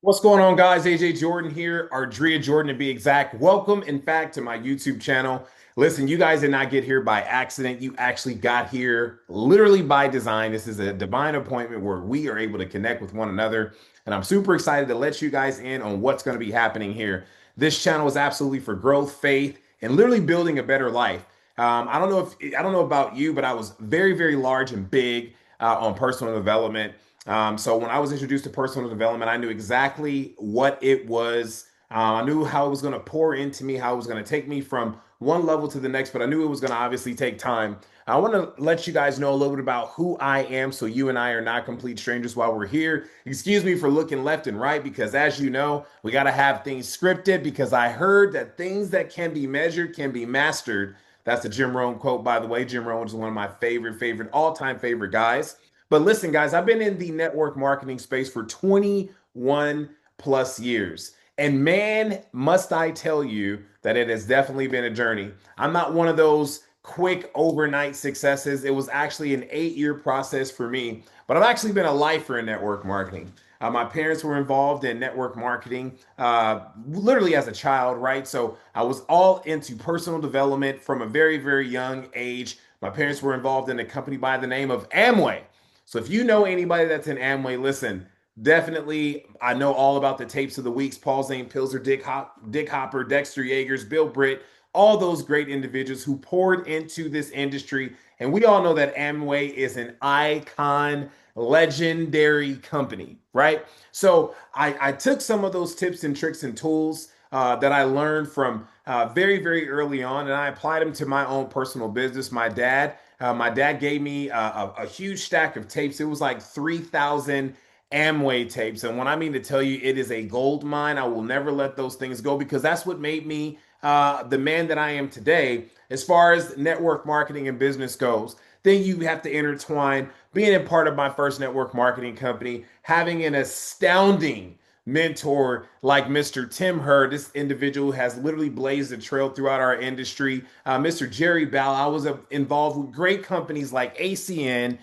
What's going on, guys? AJ Jordan here, Ardria Jordan to be exact. Welcome, in fact, to my YouTube channel. Listen, you guys did not get here by accident. You actually got here literally by design. This is a divine appointment where we are able to connect with one another. And I'm super excited to let you guys in on what's going to be happening here. This channel is absolutely for growth, faith, and literally building a better life. I don't know about you, but I was very, very large and big on personal development. So when I was introduced to personal development, I knew exactly what it was. I knew how it was going to pour into me, how it was going to take me from one level to the next, but I knew it was going to obviously take time. I want to let you guys know a little bit about who I am so you and I are not complete strangers while we're here. Excuse me for looking left and right because, as you know, we got to have things scripted because I heard that things that can be measured can be mastered. That's a Jim Rohn quote, by the way. Jim Rohn is one of my favorite, all-time favorite guys. But listen, guys, I've been in the network marketing space for 21 plus years. And man, must I tell you that it has definitely been a journey. I'm not one of those quick overnight successes. It was actually an 8 year process for me, but I've actually been a lifer in network marketing. My parents were involved in network marketing literally as a child, right? So I was all into personal development from a very young age. My parents were involved in a company by the name of Amway. So if you know anybody that's in Amway, listen, definitely I know all about the tapes of the weeks, Paul Zane Pilzer, Dick Hopper, Dexter Yagers, Bill Britt, all those great individuals who poured into this industry. And we all know that Amway is an icon, legendary company, right? So I took some of those tips and tricks and tools that I learned from very early on, and I applied them to my own personal business. My dad gave me a huge stack of tapes. It was like 3,000 Amway tapes. And when I mean to tell you, it is a gold mine. I will never let those things go because that's what made me the man that I am today as far as network marketing and business goes. Then you have to intertwine being a part of my first network marketing company, having an astounding mentor like Mr. Tim Hurd. This individual has literally blazed a trail throughout our industry. Mr. Jerry Bell, I was involved with great companies like ACN.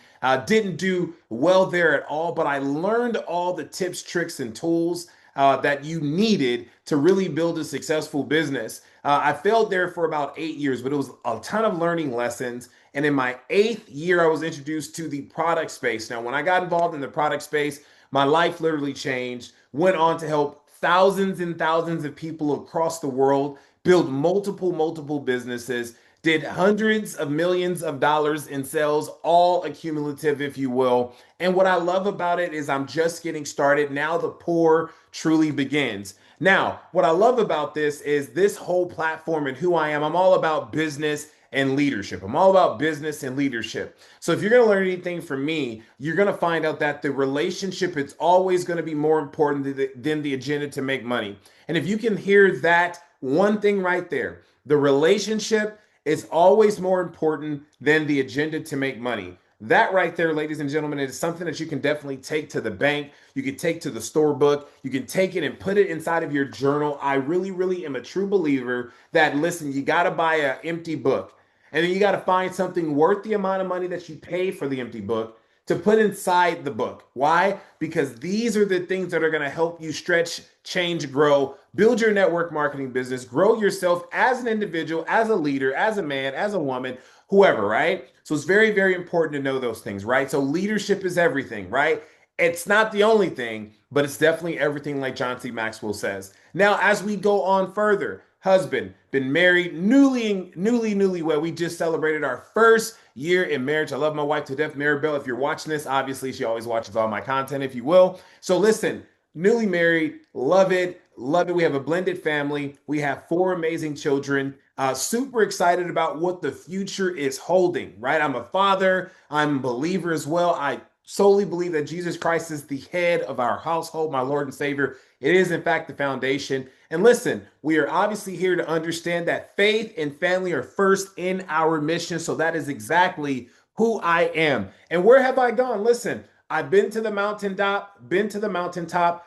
Didn't do well there at all, but I learned all the tips, tricks, and tools that you needed to really build a successful business. I failed there for about 8 years, but it was a ton of learning lessons. And in my 8th year, I was introduced to the product space. Now, when I got involved in the product space, my life literally changed. Went on to help thousands and thousands of people across the world build multiple businesses, did hundreds of millions of dollars in sales, all accumulative, if you will. And what I love about it is I'm just getting started. Now the pour truly begins. Now, what I love about this is this whole platform and who I am. I'm all about business and leadership. I'm all about business and leadership. So if you're going to learn anything from me, you're going to find out that the relationship is always going to be more important than the agenda to make money. And if you can hear that one thing right there, the relationship is always more important than the agenda to make money. That right there, ladies and gentlemen, is something that you can definitely take to the bank. You can take to the store book. You can take it and put it inside of your journal. I really am a true believer that, listen, you got to buy an empty book. And then you got to find something worth the amount of money that you pay for the empty book to put inside the book. Why? Because these are the things that are going to help you stretch, change, grow, build your network marketing business, grow yourself as an individual, as a leader, as a man, as a woman, whoever, right? So it's very important to know those things, right? So leadership is everything, right? It's not the only thing, but it's definitely everything, like John C. Maxwell says. Now, as we go on further, husband, been married, newlywed. We just celebrated our first year in marriage. I love my wife to death, Maribel. If you're watching this, obviously she always watches all my content, if you will. So listen, newly married, love it, love it. We have a blended family. We have 4 amazing children. Super excited about what the future is holding, right? I'm a father. I'm a believer as well. I solely believe that Jesus Christ is the head of our household, my Lord and Savior. It is, in fact, the foundation. And listen, we are obviously here to understand that faith and family are first in our mission. So that is exactly who I am. And where have I gone? Listen, I've been to the mountaintop,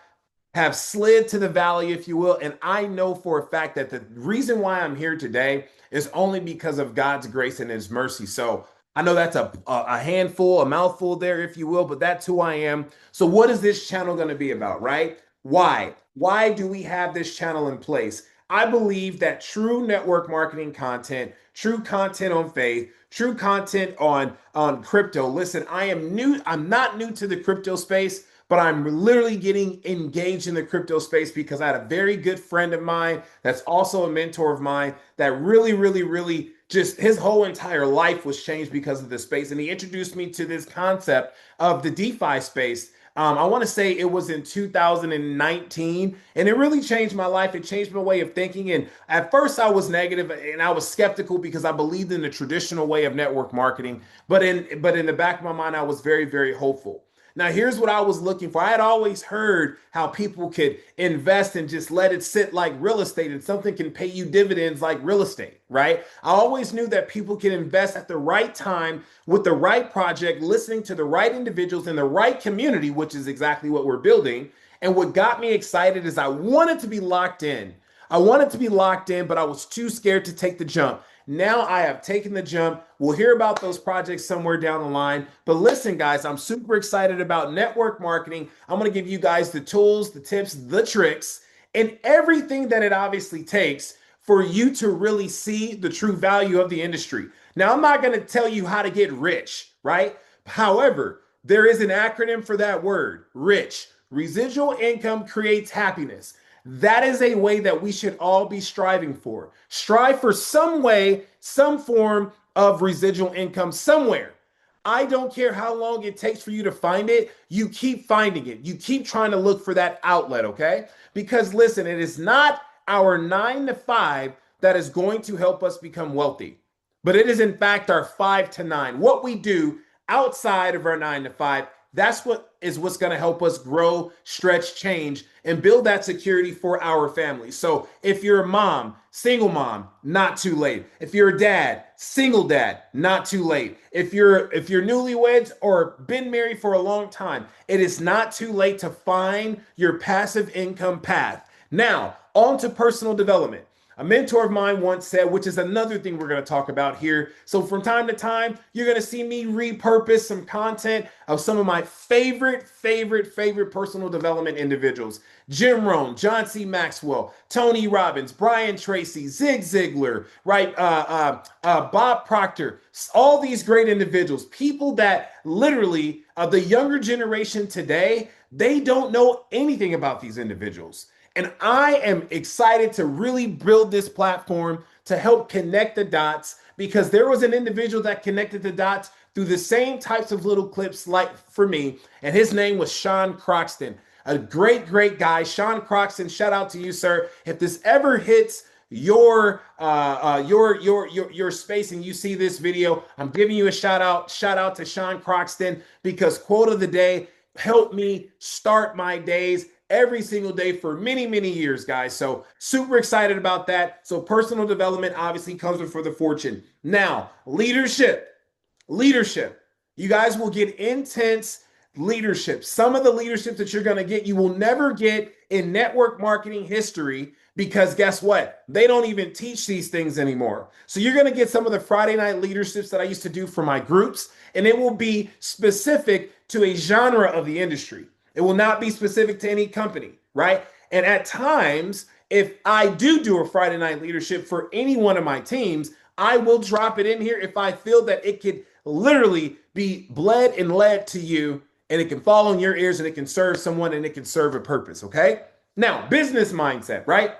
have slid to the valley, if you will. And I know for a fact that the reason why I'm here today is only because of God's grace and his mercy. So I know that's a handful, a mouthful there, if you will, but that's who I am. So what is this channel going to be about, right? Why? Why do we have this channel in place? I believe that true network marketing content, true content on faith, true content on crypto. Listen, I'm not new to the crypto space, but I'm literally getting engaged in the crypto space because I had a very good friend of mine that's also a mentor of mine that really just his whole entire life was changed because of this space. And he introduced me to this concept of the DeFi space. I want to say it was in 2019, and it really changed my life. It changed my way of thinking. And at first, I was negative and I was skeptical because I believed in the traditional way of network marketing. But in the back of my mind, I was very hopeful. Now, here's what I was looking for. I had always heard how people could invest and just let it sit like real estate, and something can pay you dividends like real estate, right? I always knew that people can invest at the right time with the right project, listening to the right individuals in the right community, which is exactly what we're building. And what got me excited is I wanted to be locked in. I wanted to be locked in, but I was too scared to take the jump. Now I have taken the jump. We'll hear about those projects somewhere down the line. But listen, guys, I'm super excited about network marketing. I'm going to give you guys the tools, the tips, the tricks, and everything that it obviously takes for you to really see the true value of the industry. Now, I'm not going to tell you how to get rich, right? However, there is an acronym for that word, rich. Residual income creates happiness. That is a way that we should all be striving for. Strive for some way, some form of residual income somewhere. I don't care how long it takes for you to find it. You keep finding it. You keep trying to look for that outlet, okay? Because listen, it is not our 9 to 5 that is going to help us become wealthy, but it is in fact our 5 to 9. What we do outside of our 9 to 5, what's going to help us grow, stretch, change, and build that security for our family. So if you're a mom, single mom, not too late. If you're a dad, single dad, not too late. If you're newlyweds or been married for a long time, it is not too late to find your passive income path. Now, on to personal development. A mentor of mine once said, which is another thing we're going to talk about here. So from time to time, you're going to see me repurpose some content of some of my favorite personal development individuals. Jim Rohn, John C. Maxwell, Tony Robbins, Brian Tracy, Zig Ziglar, right? Bob Proctor, all these great individuals, people that literally the younger generation today, they don't know anything about these individuals. And I am excited to really build this platform to help connect the dots, because there was an individual that connected the dots through the same types of little clips like for me. And his name was Sean Croxton, a great guy. Sean Croxton, shout out to you, sir. If this ever hits your space and you see this video, I'm giving you a shout out to Sean Croxton, because quote of the day helped me start my days every single day for many years, guys. So super excited about that. So personal development obviously comes before the fortune. Now, leadership. You guys will get intense leadership. Some of the leadership that you're going to get, you will never get in network marketing history, because guess what? They don't even teach these things anymore. So you're going to get some of the Friday night leaderships that I used to do for my groups, and it will be specific to a genre of the industry. It will not be specific to any company, right? And at times, if I do a Friday night leadership for any one of my teams, I will drop it in here if I feel that it could literally be bled and led to you, and it can fall on your ears, and it can serve someone, and it can serve a purpose, okay? Now, business mindset, right?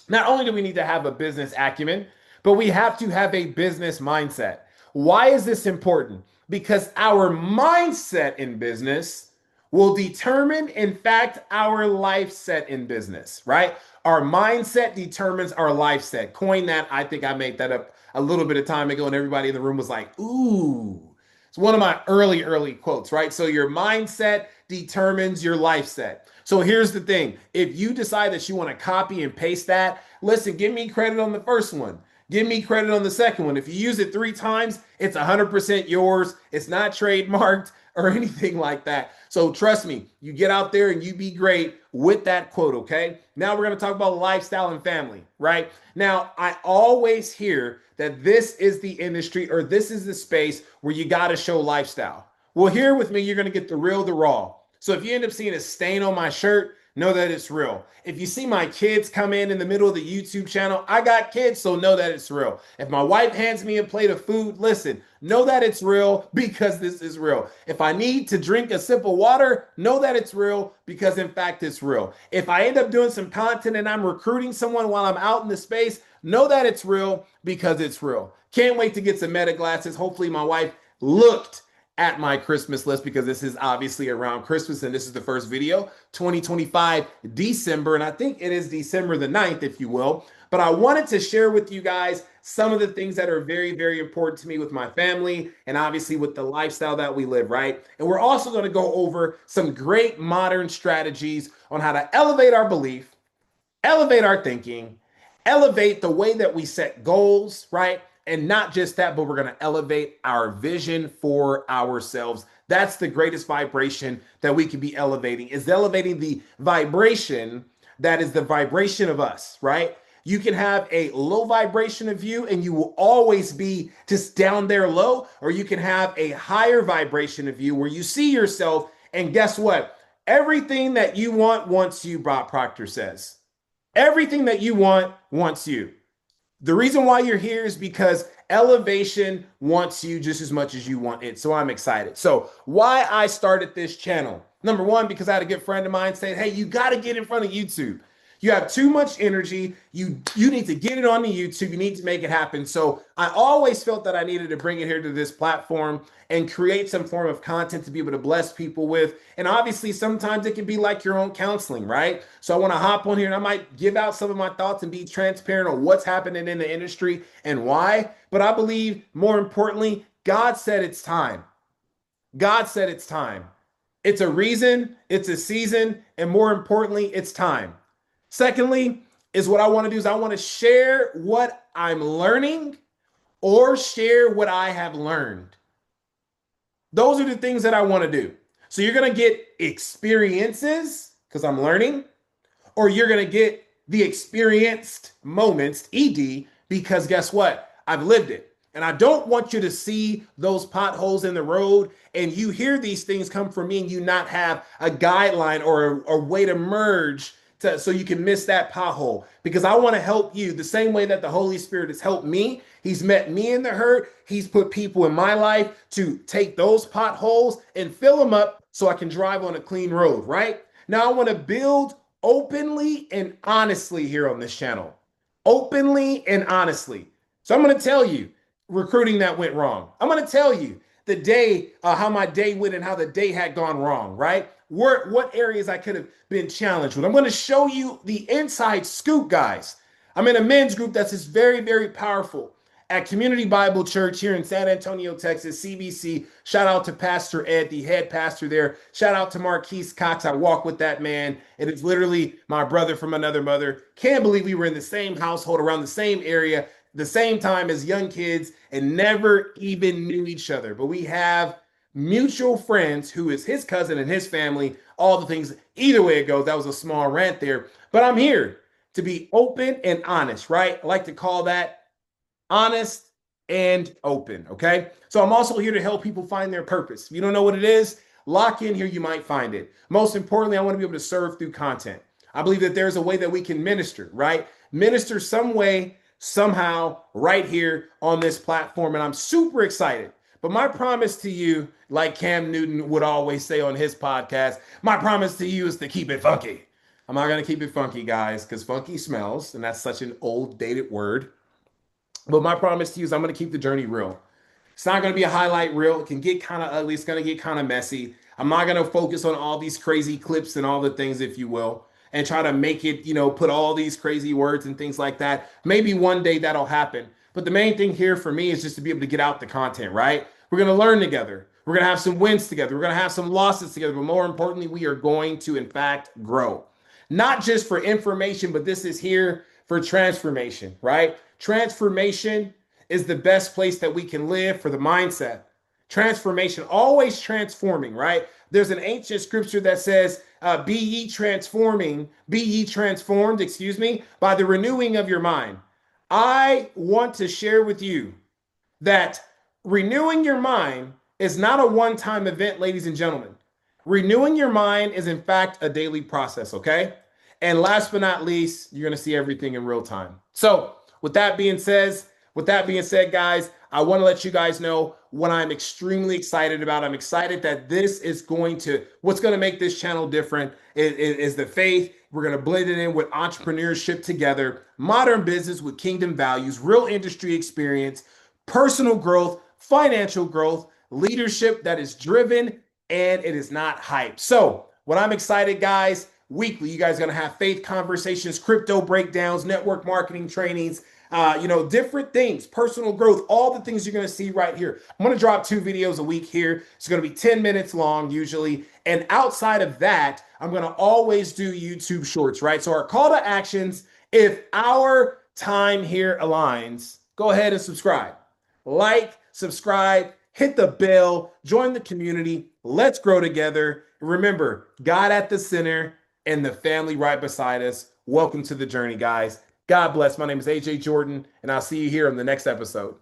Not only do we need to have a business acumen, but we have to have a business mindset. Why is this important? Because our mindset in business will determine, in fact, our life set in business, right? Our mindset determines our life set. Coin that. I think I made that up a little bit of time ago, and everybody in the room was like, ooh. It's one of my early quotes, right? So your mindset determines your life set. So here's the thing. If you decide that you want to copy and paste that, listen, give me credit on the first one. Give me credit on the second one. If you use it 3 times, it's 100% yours. It's not trademarked or anything like that. So trust me, you get out there and you be great with that quote, okay? Now we're going to talk about lifestyle and family, right? Now, I always hear that this is the industry, or this is the space where you got to show lifestyle. Well, here with me, you're going to get the real, the raw. So if you end up seeing a stain on my shirt, know that it's real. If you see my kids come in the middle of the YouTube channel, I got kids, so know that it's real. If my wife hands me a plate of food, listen, know that it's real because this is real. If I need to drink a sip of water, know that it's real because in fact it's real. If I end up doing some content and I'm recruiting someone while I'm out in the space, know that it's real because it's real. Can't wait to get some Meta glasses. Hopefully my wife looked at my Christmas list because this is obviously around Christmas and this is the first video, 2025 December, and I think it is December the 9th, if you will. But I wanted to share with you guys some of the things that are very, very important to me with my family and obviously with the lifestyle that we live, right? And we're also going to go over some great modern strategies on how to elevate our belief, elevate our thinking, elevate the way that we set goals, right? And not just that, but we're going to elevate our vision for ourselves. That's the greatest vibration that we can be elevating, is elevating the vibration that is the vibration of us, right? You can have a low vibration of you and you will always be just down there low, or you can have a higher vibration of you where you see yourself. And guess what? Everything that you want wants you, Bob Proctor says. Everything that you want wants you. The reason why you're here is because elevation wants you just as much as you want it. So I'm excited. So why I started this channel. Number one, because I had a good friend of mine saying, hey, you got to get in front of YouTube. You have too much energy. You need to get it on the YouTube. You need to make it happen. So I always felt that I needed to bring it here to this platform and create some form of content to be able to bless people with. And obviously, sometimes it can be like your own counseling, right? So I want to hop on here and I might give out some of my thoughts and be transparent on what's happening in the industry and why. But I believe, more importantly, God said it's time. God said it's time. It's a reason, it's a season, and more importantly, it's time. Secondly, is what I want to do is I want to share what I'm learning or share what I have learned. Those are the things that I want to do. So you're going to get experiences because I'm learning, or you're going to get the experienced moments, ED, because guess what? I've lived it. And I don't want you to see those potholes in the road and you hear these things come from me and you not have a guideline or a way to merge so you can miss that pothole, because I want to help you the same way that the Holy Spirit has helped me. He's met me in the hurt. He's put people in my life to take those potholes and fill them up so I can drive on a clean road, right? Now I want to build openly and honestly here on this channel. Openly and honestly. So I'm going to tell you recruiting that went wrong. I'm going to tell you the day, how my day went and how the day had gone wrong, right? What areas I could have been challenged with. I'm going to show you the inside scoop, guys. I'm in a men's group that's just very, very powerful at Community Bible Church here in San Antonio, Texas, CBC. Shout out to Pastor Ed, the head pastor there. Shout out to Marquise Cox. I walk with that man. It is literally my brother from another mother. Can't believe we were in the same household around the same area, the same time as young kids, and never even knew each other. But we have mutual friends who is his cousin and his family, all the things. Either way it goes, that was a small rant there. But I'm here to be open and honest, right? I like to call that honest and open, okay? So I'm also here to help people find their purpose. If you don't know what it is, lock in here, you might find it. Most importantly, I want to be able to serve through content. I believe that there's a way that we can minister, right? Minister some way, somehow, right here on this platform, and I'm super excited. But my promise to you, like Cam Newton would always say on his podcast, my promise to you is to keep it funky. I'm not going to keep it funky, guys, because funky smells, and that's such an old, dated word. But my promise to you is I'm going to keep the journey real. It's not going to be a highlight reel. It can get kind of ugly. It's going to get kind of messy. I'm not going to focus on all these crazy clips and all the things, if you will, and try to make it, put all these crazy words and things like that. Maybe one day that'll happen. But the main thing here for me is just to be able to get out the content, right? We're going to learn together. We're going to have some wins together. We're going to have some losses together. But more importantly, we are going to, in fact, grow. Not just for information, but this is here for transformation, right? Transformation is the best place that we can live for the mindset. Transformation, always transforming, right? There's an ancient scripture that says, be ye transformed, by the renewing of your mind. I want to share with you that renewing your mind is not a one-time event, ladies and gentlemen. Renewing your mind is, in fact, a daily process, okay? And last but not least, you're going to see everything in real time. So, with that being said, guys, I want to let you guys know what I'm extremely excited about. I'm excited that this is what's going to make this channel different is the faith. We're going to blend it in with entrepreneurship together, modern business with kingdom values, real industry experience, personal growth, financial growth, leadership that is driven and it is not hype. So, what I'm excited, guys, weekly, you guys are going to have faith conversations, crypto breakdowns, network marketing trainings, different things, personal growth, all the things you're going to see right here. I'm going to drop 2 videos a week here. It's going to be 10 minutes long usually. And outside of that, I'm going to always do YouTube shorts, right? So our call to actions, if our time here aligns, go ahead and subscribe. Like, subscribe, hit the bell, join the community. Let's grow together. Remember, God at the center and the family right beside us. Welcome to the journey, guys. God bless. My name is AJ Jordan, and I'll see you here on the next episode.